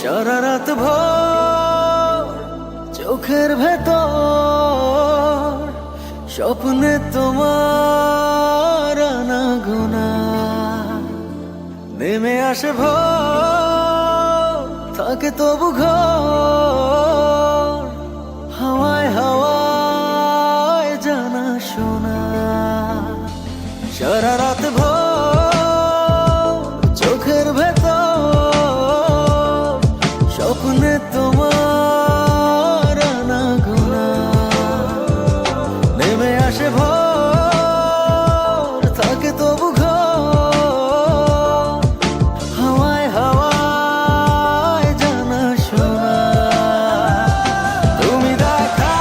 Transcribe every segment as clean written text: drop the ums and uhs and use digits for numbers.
সারা রাত ভর চোখের ভেতর স্বপ্নে তোমার আনাগোনা নেমে আসে ভোর থাকে তবু ঘর হাওয়ায় হাওয়ায় জানা শোনা সারা রাত ভর চোখের ভেতর স্বপ্নে তোমার আনাগোনা নেমে আসে ভোর থাকে তবু ঘর হাওয়ায় হাওয়ায় জানা শোনা তুমি দেখা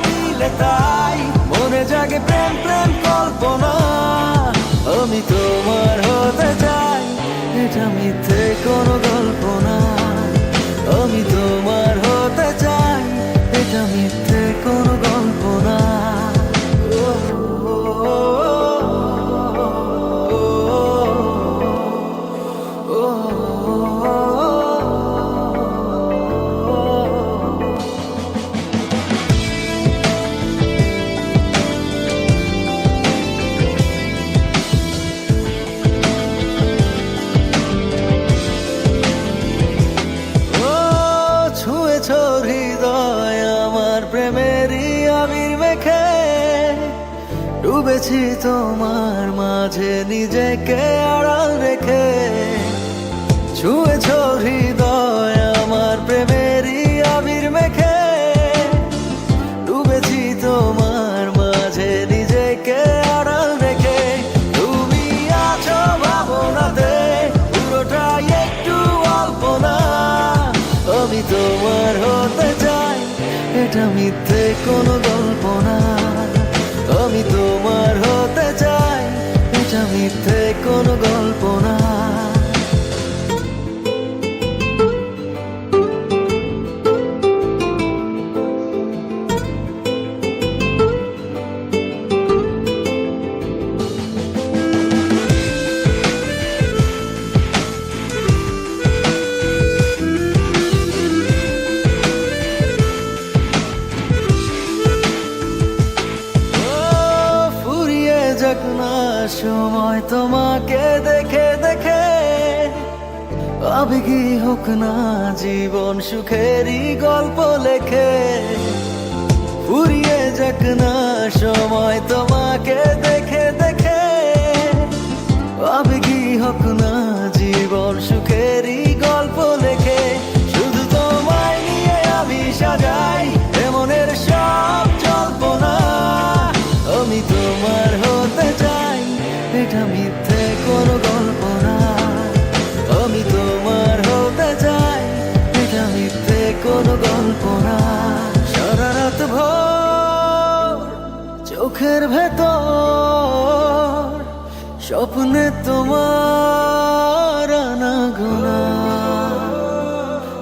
দিলে তাই মনে জাগে প্রেম প্রেম কল্পনা আমি তোমার হতে চাই এটা মিথ্যে কোনো গল্প না আমি তোমার হতে চাই এটা মিথ্যে কোনো গল্প না হৃদয় আমার প্রেমেরই আবির মেখে ডুবেছি তোমার মাঝে নিজেকে আড়াল রেখে ছুঁয়েছ হৃদয় আমার প্রেমেরই আবির মেখে ডুবেছি তোমার মাঝে নিজেকে আড়াল রেখে তুমি আছো ভাবনাতে পুরোটাই একটু অল্প না আমি তোমার হতে চাই এটা মিথ্যে কোনো গল্প না আমি তোমার হতে চাই এটা মিথ্যে কোনো গল্প না না সময় তোমাকে দেখে দেখে আবেগী হোক না জীবন সুখেরই গল্প লেখে ফুরিয়ে যাক না সময় তোমাকে দেখে দেখে আবেগী হোক না জীবন সুখেরই গল্প লেখে শুধু তোমায় নিয়ে আমি সাজাই এমনের সব জল্পনা আমি তোমার হতে চাই এটা মিথ্যে কোনো গল্প না আমি তোমার হতে চাই এটা মিথ্যে কোনো গল্প না সারা রাত ভোর চোখের ভেতর স্বপ্নে তোমার আনাগোনা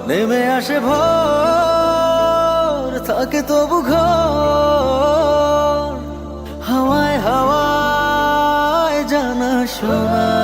নেমে আসে ভোর থাকে তবু ঘর হাওয়ায় হাওয়ায় জানা শোনা